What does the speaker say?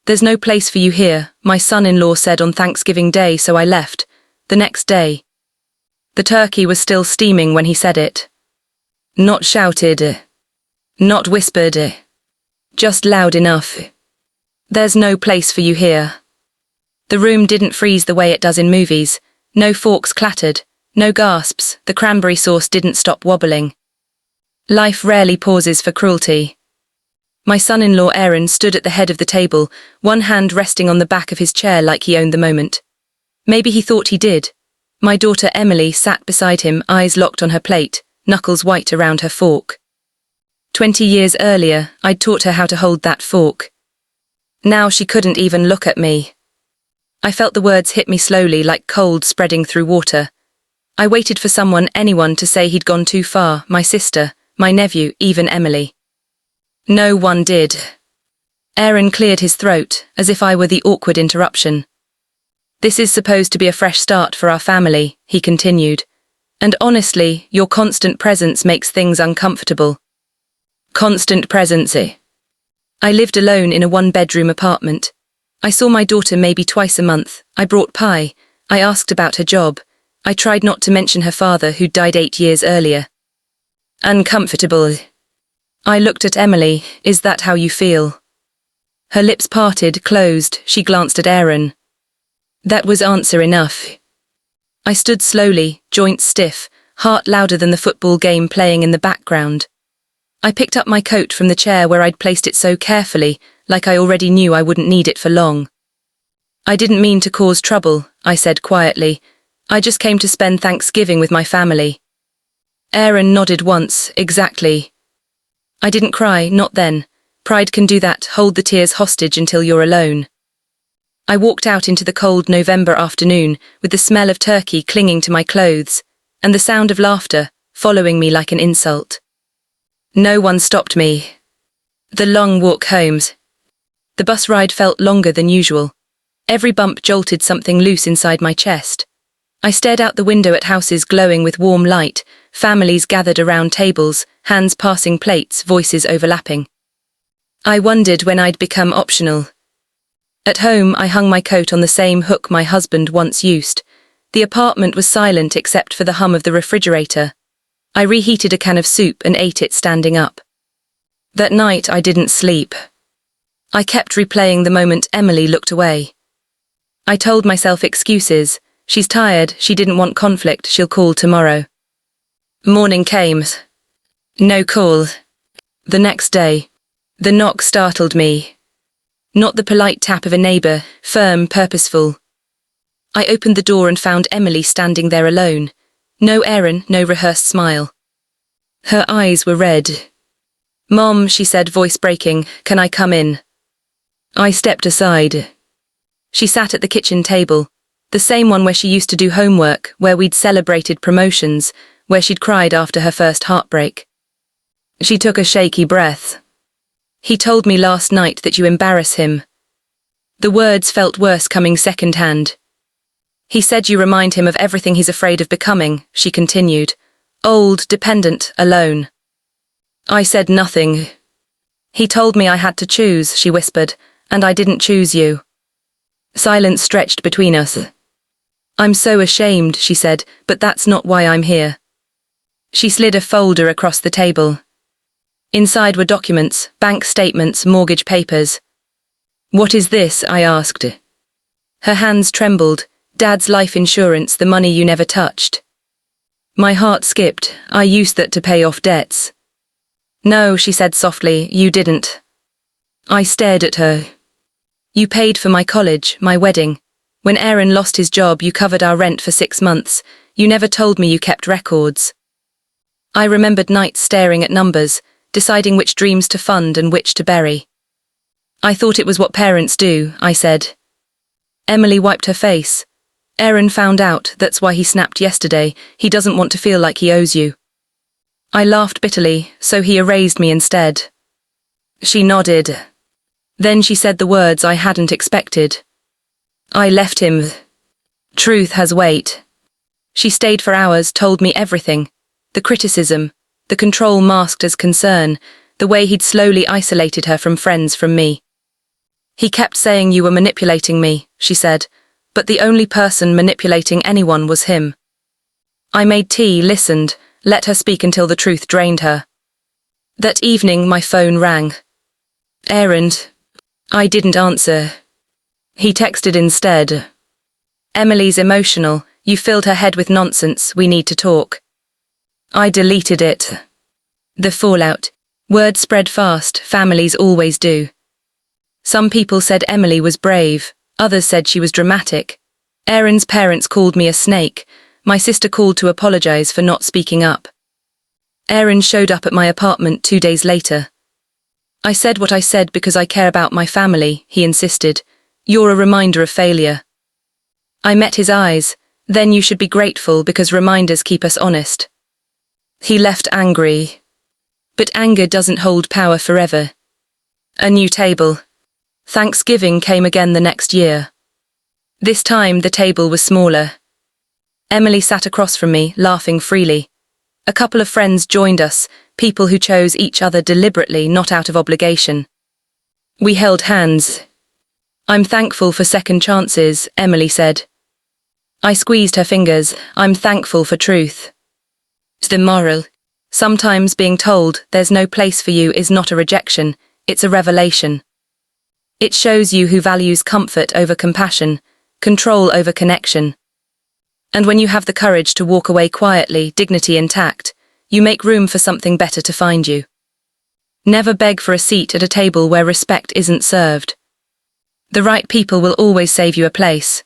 "There's no place for you here," my son-in-law said on Thanksgiving Day, so I left. The next day. The turkey was still steaming when he said it. Not shouted. Not whispered. Just loud enough. "There's no place for you here." The room didn't freeze the way it does in movies. No forks clattered. No gasps. The cranberry sauce didn't stop wobbling. Life rarely pauses for cruelty. My son-in-law Aaron stood at the head of the table, one hand resting on the back of his chair like he owned the moment. Maybe he thought he did. My daughter Emily sat beside him, eyes locked on her plate, knuckles white around her fork. 20 years earlier, I'd taught her how to hold that fork. Now she couldn't even look at me. I felt the words hit me slowly like cold spreading through water. I waited for anyone to say he'd gone too far, my sister, my nephew, even Emily. No one did. Aaron cleared his throat, as if I were the awkward interruption. "This is supposed to be a fresh start for our family," he continued. "And honestly, your constant presence makes things uncomfortable." Constant presence, eh? I lived alone in a one-bedroom apartment. I saw my daughter maybe twice a month. I brought pie. I asked about her job. I tried not to mention her father, who'd died 8 years earlier. Uncomfortable. I looked at Emily. "Is that how you feel?" Her lips parted, closed. She glanced at Aaron. That was answer enough. I stood slowly, joints stiff, heart louder than the football game playing in the background. I picked up my coat from the chair where I'd placed it so carefully, like I already knew I wouldn't need it for long. "I didn't mean to cause trouble," I said quietly. "I just came to spend Thanksgiving with my family." Aaron nodded once. "Exactly." I didn't cry, not then. Pride can do that, hold the tears hostage until you're alone. I walked out into the cold November afternoon, with the smell of turkey clinging to my clothes, and the sound of laughter following me like an insult. No one stopped me. The long walk home. The bus ride felt longer than usual. Every bump jolted something loose inside my chest. I stared out the window at houses glowing with warm light, families gathered around tables, hands passing plates, voices overlapping. I wondered when I'd become optional. At home, I hung my coat on the same hook my husband once used. The apartment was silent except for the hum of the refrigerator. I reheated a can of soup and ate it standing up. That night, I didn't sleep. I kept replaying the moment Emily looked away. I told myself excuses. She's tired, she didn't want conflict, she'll call tomorrow. Morning came. No call. The next day. The knock startled me. Not the polite tap of a neighbour, firm, purposeful. I opened the door and found Emily standing there alone. No Aaron, no rehearsed smile. Her eyes were red. "Mom," she said, voice breaking, "can I come in?" I stepped aside. She sat at the kitchen table, the same one where she used to do homework, where we'd celebrated promotions, where she'd cried after her first heartbreak. She took a shaky breath. "He told me last night that you embarrass him." The words felt worse coming secondhand. "He said you remind him of everything he's afraid of becoming," she continued. "Old, dependent, alone." I said nothing. "He told me I had to choose," she whispered, "and I didn't choose you." Silence stretched between us. "I'm so ashamed," she said, "but that's not why I'm here." She slid a folder across the table. Inside were documents, bank statements, mortgage papers. "What is this?" I asked. Her hands trembled. "Dad's life insurance, the money you never touched." My heart skipped. "I used that to pay off debts." "No," she said softly, "you didn't." I stared at her. "You paid for my college, my wedding. When Aaron lost his job, you covered our rent for 6 months. You never told me you kept records." I remembered nights staring at numbers, deciding which dreams to fund and which to bury. "I thought it was what parents do," I said. Emily wiped her face. "Aaron found out, that's why he snapped yesterday. He doesn't want to feel like he owes you." I laughed bitterly, "So he erased me instead." She nodded. Then she said the words I hadn't expected. "I left him. Truth has weight." She stayed for hours, told me everything. The criticism, the control masked as concern, the way he'd slowly isolated her from friends, from me. He kept saying you were manipulating me, she said, but the only person manipulating anyone was him. I made tea, listened, let her speak until the truth drained her. That evening my phone rang. Errand. I didn't answer. He texted instead. Emily's emotional, you filled her head with nonsense, we need to talk. I deleted it. The fallout. Word spread fast, families always do. Some people said Emily was brave, others said she was dramatic. Erin's parents called me a snake. My sister called to apologize for not speaking up. Erin showed up at my apartment 2 days later. I said what I said because I care about my family, he insisted. You're a reminder of failure. I met his eyes. Then you should be grateful because reminders keep us honest. He left angry. But anger doesn't hold power forever. A new table. Thanksgiving came again the next year. This time the table was smaller. Emily sat across from me, laughing freely. A couple of friends joined us, people who chose each other deliberately, not out of obligation. We held hands. I'm thankful for second chances, Emily said. I squeezed her fingers. I'm thankful for truth. The moral. Sometimes being told there's no place for you is not a rejection, it's a revelation. It shows you who values comfort over compassion, control over connection. And when you have the courage to walk away quietly, dignity intact, you make room for something better to find you. Never beg for a seat at a table where respect isn't served. The right people will always save you a place.